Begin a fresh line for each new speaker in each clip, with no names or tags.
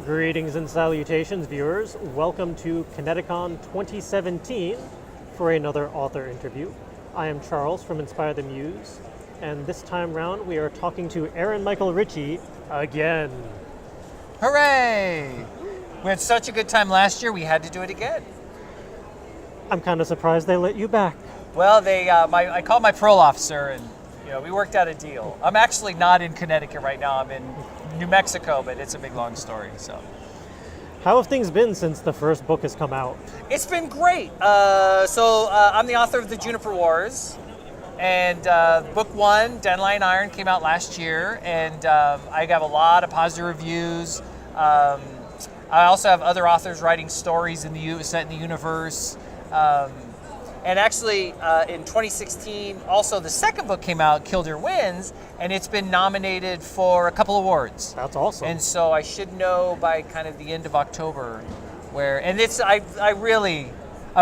Greetings and salutations, viewers. Welcome to ConnectiCon 2017 for another author interview. I am Charles from Inspire the Muse, and this time round we are talking to Aaron Michael Ritchey again.
Hooray! We had such a good time last year, we had to do it again.
I'm kind of surprised they let you back.
Well, I called my parole officer, and we worked out a deal. I'm actually not in Connecticut right now. I'm in New Mexico, but it's a big long story. So,
How have things been since the first book has come out?
it's been great. I'm the author of the Juniper Wars, and book one, Dandelion Iron, came out last year, and I have a lot of positive reviews. I also have other authors writing stories set in the universe. And actually, in 2016, also the second book came out, Killdeer Wins, and it's been nominated for a couple awards.
That's awesome.
And so I should know by kind of the end of October I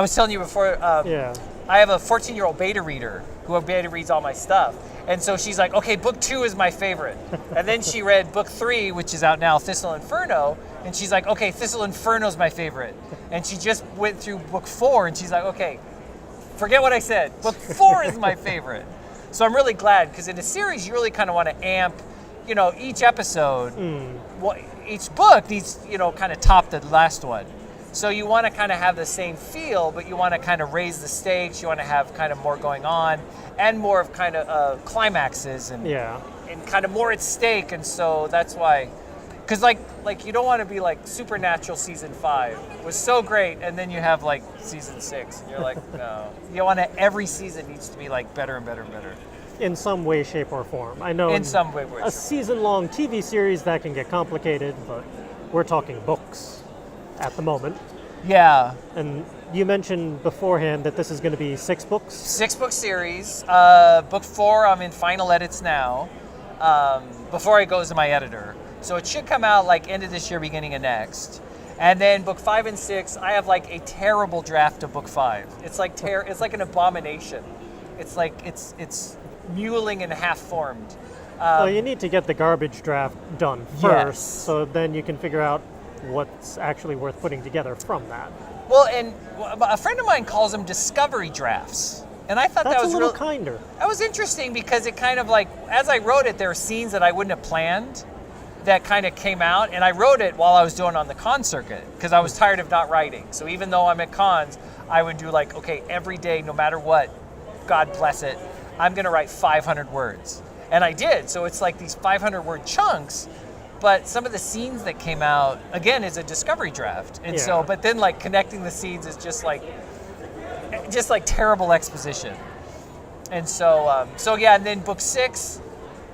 was telling you before,
Yeah.
I have a 14-year-old beta reader who beta reads all my stuff. And so she's like, okay, book 2 is my favorite. And then she read book 3, which is out now, Thistle Inferno. And she's like, okay, Thistle Inferno is my favorite. And she just went through book 4 and she's like, okay, forget what I said. Book 4 is my favorite. So I'm really glad, because in a series, you really kind of want to amp, each episode. Each book needs, kind of top the last one. So you want to kind of have the same feel, but you want to kind of raise the stakes. You want to have kind of more going on and more of kind of climaxes and kind of more at stake. And so that's why, because like you don't want to be like Supernatural season 5 was so great, and then you have like season 6, and you're like, no. You want to, every season needs to be like better and better and better.
In some way, shape, or form. I know
In some way,
a season-long TV series that can get complicated, but we're talking books at the moment.
Yeah.
And you mentioned beforehand that this is going to be 6 books?
6-book series. Book 4, I'm in final edits now, before it goes to my editor. So it should come out like end of this year, beginning of next. And then book 5 and 6, I have like a terrible draft of book 5. It's like it's like an abomination. It's like it's muling and half formed.
Well, you need to get the garbage draft done first, so then you can figure out what's actually worth putting together from that.
Well, and a friend of mine calls them discovery drafts. And I thought
That's
that was
a little kinder.
That was interesting, because it kind of like, as I wrote it, there were scenes that I wouldn't have planned that kind of came out. And I wrote it while I was doing on the con circuit, because I was tired of not writing. So even though I'm at cons, I would do like, okay, every day, no matter what, God bless it, I'm going to write 500 words. And I did. So it's like these 500 word chunks. But some of the scenes that came out, again, is a discovery draft. And so, but then like connecting the scenes is just like terrible exposition. And so, and then book 6,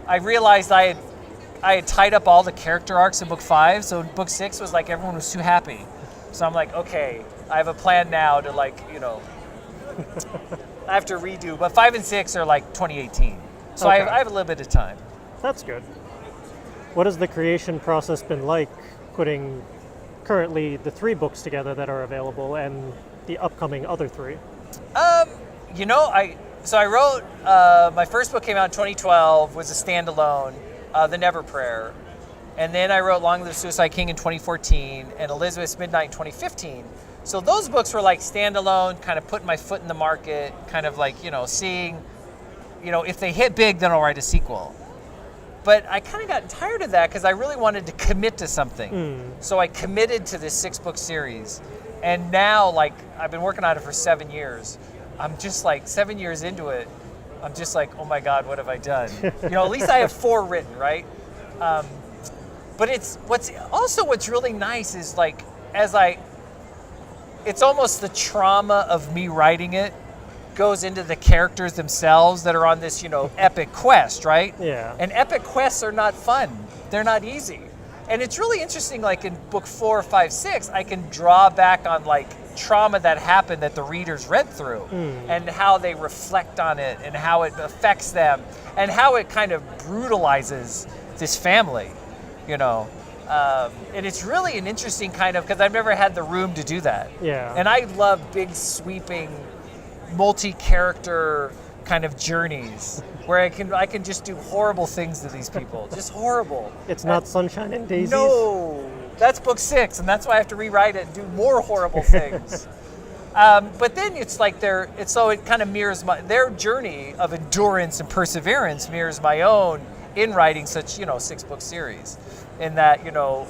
I realized I had tied up all the character arcs in book 5. So book 6 was like, everyone was too happy. So I'm like, okay, I have a plan now to like, I have to redo. But 5 and 6 are like 2018. So
Okay.
I have a little bit of time.
That's good. What has the creation process been like, putting currently the 3 books together that are available and the upcoming other 3?
I wrote, my first book came out in 2012, was a standalone, The Never Prayer. And then I wrote Long Live Suicide King in 2014 and Elizabeth's Midnight in 2015. So those books were like standalone, kind of putting my foot in the market, kind of like, seeing, if they hit big, then I'll write a sequel. But I kind of got tired of that, because I really wanted to commit to something. So I committed to this 6-book series. And now, like, I've been working on it for 7 years. I'm just like 7 years into it. I'm just like, oh my God, what have I done? At least I have 4 written, right? But what's really nice is like, it's almost the trauma of me writing it goes into the characters themselves that are on this, epic quest, right?
Yeah.
And epic quests are not fun. They're not easy. And it's really interesting, like in book 4, 5, 6, I can draw back on like trauma that happened that the readers read through and how they reflect on it and how it affects them and how it kind of brutalizes this family, And it's really an interesting kind of, because I've never had the room to do that.
Yeah.
And I love big, sweeping, multi-character kind of journeys where I can just do horrible things to these people, just horrible.
It's not sunshine and daisies?
No, That's book 6, and that's why I have to rewrite it and do more horrible things. But then it's like it kind of mirrors their journey of endurance and perseverance mirrors my own in writing such 6-book series. In that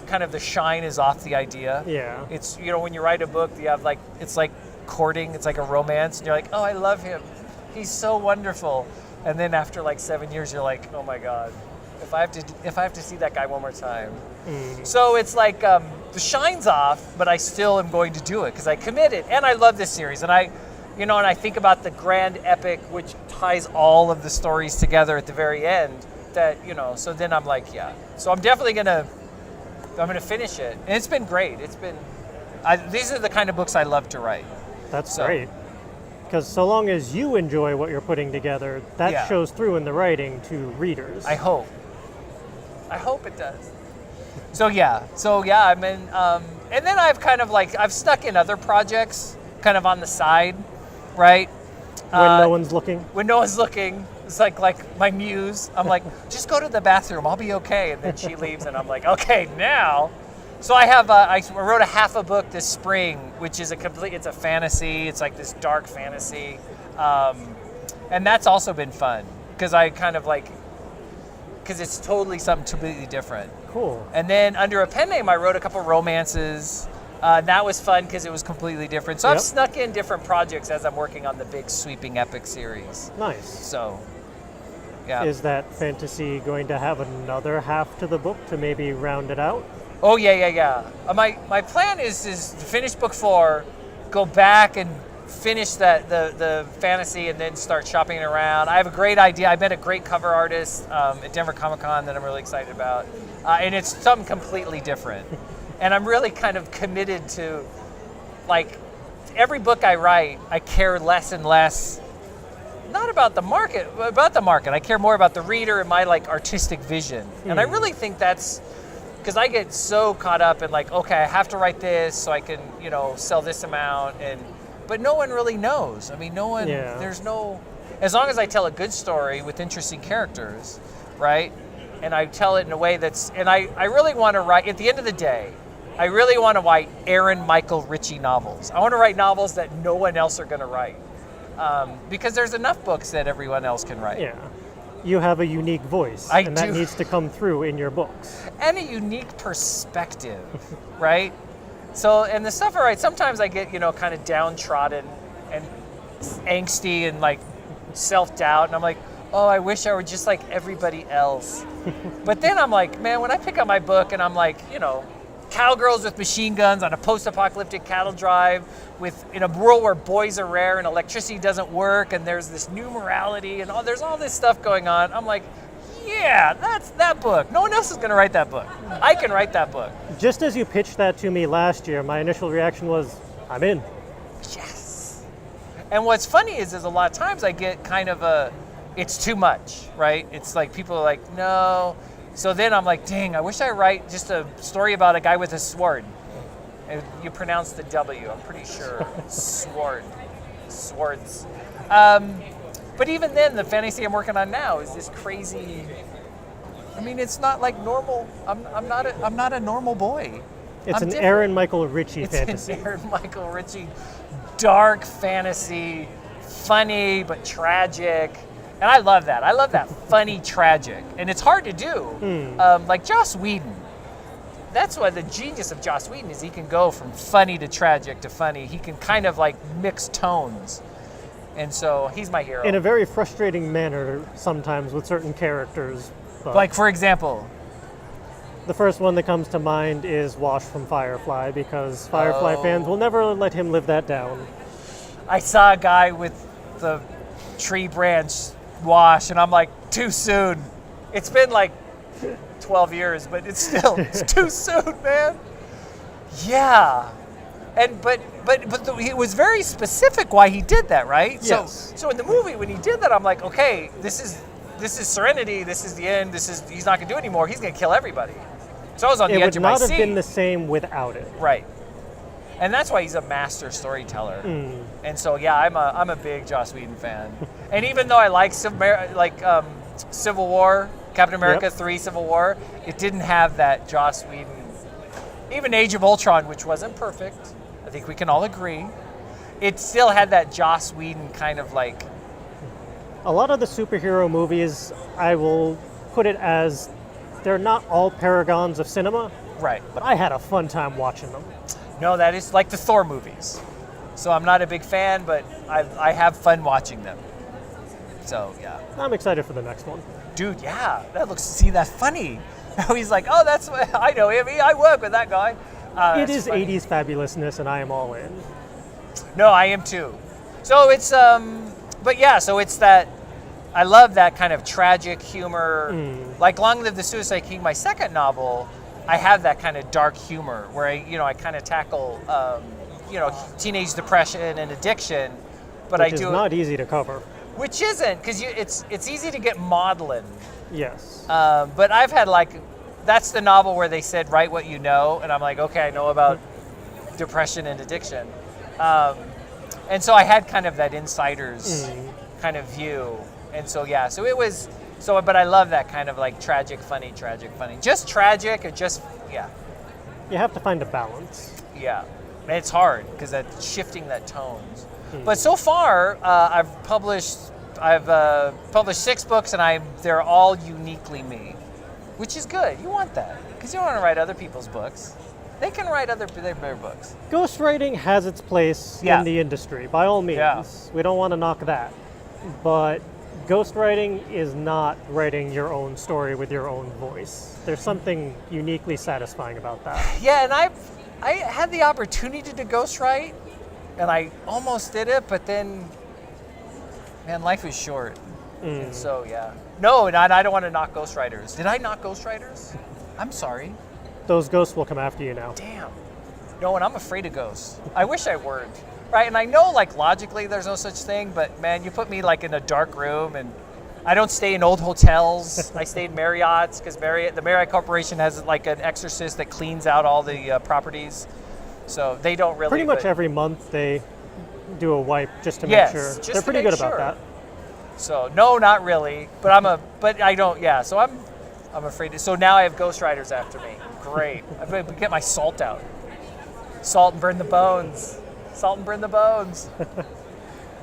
kind of the shine is off the idea.
Yeah.
It's when you write a book, you have it's like courting. It's like a romance, and you're like, oh, I love him. He's so wonderful. And then after 7 years, you're like, oh my God, if I have to see that guy one more time. So it's like the shine's off, but I still am going to do it because I committed, and I love this series, and I think about the grand epic which ties all of the stories together at the very end. That so then I'm like, yeah. So I'm definitely gonna finish it, and it's been great. These are the kind of books I love to write.
That's great. Because so long as you enjoy what you're putting together, that shows through in the writing to readers.
I hope it does. So I'm in, and then I've kind of I've stuck in other projects kind of on the side, right?
When no one's looking?
When no one's looking. It's like my muse. I'm like, just go to the bathroom, I'll be okay. And then she leaves and I'm like, okay, now. So I have, I wrote a half a book this spring, which is it's a fantasy. It's like this dark fantasy. And that's also been fun because I kind of because it's totally something completely different.
Cool.
And then under a pen name, I wrote a couple romances. That was fun because it was completely different. So I've snuck in different projects as I'm working on the big sweeping epic series.
Nice.
So, yeah.
Is that fantasy going to have another half to the book to maybe round it out?
Oh, yeah. My plan is to finish book 4, go back and finish the fantasy, and then start shopping it around. I have a great idea. I met a great cover artist at Denver Comic-Con that I'm really excited about. And it's something completely different. And I'm really kind of committed to, every book I write, I care less and less, not about the market, but about the market. I care more about the reader and my, artistic vision. And I really think that's, because I get so caught up in, okay, I have to write this so I can, sell this amount. But no one really knows. I mean, there's no, as long as I tell a good story with interesting characters, right? And I tell it in a way and I really want to write, at the end of the day, I really want to write Aaron Michael Ritchey novels. I want to write novels that no one else are going to write. Because there's enough books that everyone else can write.
Yeah. You have a unique voice, and that needs to come through in your books.
And a unique perspective, right? So, and the stuff I write, sometimes I get, kind of downtrodden and angsty and self-doubt. And I'm like, oh, I wish I were just like everybody else. But then I'm like, man, when I pick up my book and I'm like, cowgirls with machine guns on a post-apocalyptic cattle drive in a world where boys are rare and electricity doesn't work and there's this new morality and there's all this stuff going on. I'm like, yeah, that's that book. No one else is going to write that book. I can write that book.
Just as you pitched that to me last year, my initial reaction was, I'm in.
Yes. And what's funny is a lot of times I get kind of it's too much, right? It's like people are like, no. So then I'm like, dang, I wish I write just a story about a guy with a sword. And you pronounce the W, I'm pretty sure. Sword. Swords. But even then, the fantasy I'm working on now is this crazy. I mean, it's not like normal. I'm not a normal boy.
It's an Aaron Michael Ritchey fantasy.
It's an Aaron Michael Ritchey dark fantasy, funny but tragic. And I love that. I love that funny tragic. And it's hard to do. Like Joss Whedon. That's why the genius of Joss Whedon is he can go from funny to tragic to funny. He can kind of mix tones. And so he's my hero.
In a very frustrating manner sometimes with certain characters.
Like, for example?
The first one that comes to mind is Wash from Firefly, because Firefly fans will never let him live that down.
I saw a guy with the tree branch Wash, and I'm like, too soon. It's been 12 years, but it's too soon, man. Yeah. And but it was very specific why he did that, right?
Yes.
So in the movie when he did that, I'm like, okay, this is Serenity. This is the end. He's not gonna do it anymore. He's gonna kill everybody. So I was on the edge of my seat.
It would not have been the same without it.
Right. And that's why he's a master storyteller. And so yeah, I'm a big Joss Whedon fan. And even though I like Civil War, Captain America 3 Civil War, it didn't have that Joss Whedon Even Age of Ultron, which wasn't perfect, I think we can all agree, it still had that Joss Whedon kind of like...
A lot of the superhero movies, I will put it as, they're not all paragons of cinema,
Right.
but I had a fun time watching them.
No, that is like the Thor movies. So I'm not a big fan, but I have fun watching them. So, yeah.
I'm excited for the next one.
Dude, yeah, that's funny. He's like, oh, that's what, I know him. I work with that guy.
It is funny. 80s fabulousness, and I am all in.
No, I am too. So it's, but yeah, so it's that, I love that kind of tragic humor. Like Long Live the Suicide King, my second novel, I have that kind of dark humor where I kind of tackle, teenage depression and addiction. But
Which is not easy to cover.
Which isn't, because it's easy to get maudlin.
Yes.
But I've had that's the novel where they said write what you know, and I'm like, okay, I know about depression and addiction. And so I had kind of that insider's kind of view. And so, yeah, so it was, but I love that kind of like tragic, funny. Just tragic or just, yeah.
You have to find a balance.
Yeah. And it's hard because that's shifting that tones. But so far, I've published 6 books, and they're all uniquely me, which is good. You want that because you don't want to write other people's books. They can write their books.
Ghostwriting has its place in the industry, by all means.
Yeah.
We don't want to knock that. But ghostwriting is not writing your own story with your own voice. There's something uniquely satisfying about that.
Yeah, and I had the opportunity to ghostwrite, and I almost did it, but then, man, life is short. And so, yeah. No, and I don't want to knock ghostwriters. Did I knock ghostwriters? I'm sorry.
Those ghosts will come after you now.
Damn. No, and I'm afraid of ghosts. I wish I weren't. Right, and I know, logically there's no such thing, but, man, you put me, in a dark room, and I don't stay in old hotels. I stay in Marriott's, because the Marriott Corporation has, an exorcist that cleans out all the properties. So they don't really...
Pretty much every month they do a wipe just to make sure. They're pretty good about that.
So, no, not really. But I don't, yeah. So I'm afraid. So now I have ghostwriters after me. Great. I'm going to get my salt out. Salt and burn the bones. Salt and burn the bones.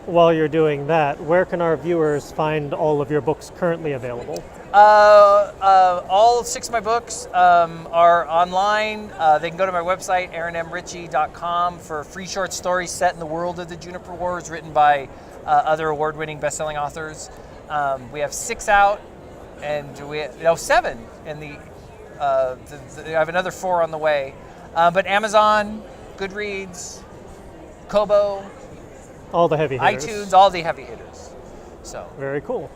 While you're doing that, where can our viewers find all of your books currently available?
All 6 of my books are online. They can go to my website, aaronmritchey.com, for free short stories set in the world of the Juniper Wars, written by other award-winning best-selling authors. We have 6 out, and 7, and I have another 4 on the way. But Amazon, Goodreads, Kobo,
all the heavy hitters.
iTunes, all the heavy hitters. So
very cool.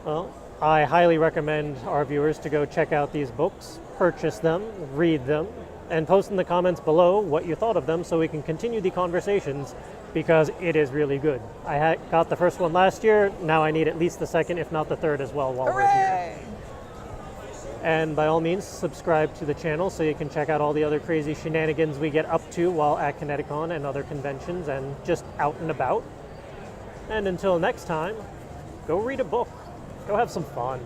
Well, I highly recommend our viewers to go check out these books, purchase them, read them, and post in the comments below what you thought of them so we can continue the conversations, because it is really good. I got the first one last year. Now I need at least the second, if not the third as well, while we're here. And by all means, subscribe to the channel so you can check out all the other crazy shenanigans we get up to while at ConnectiCon and other conventions and just out and about. And until next time, go read a book. Go have some fun.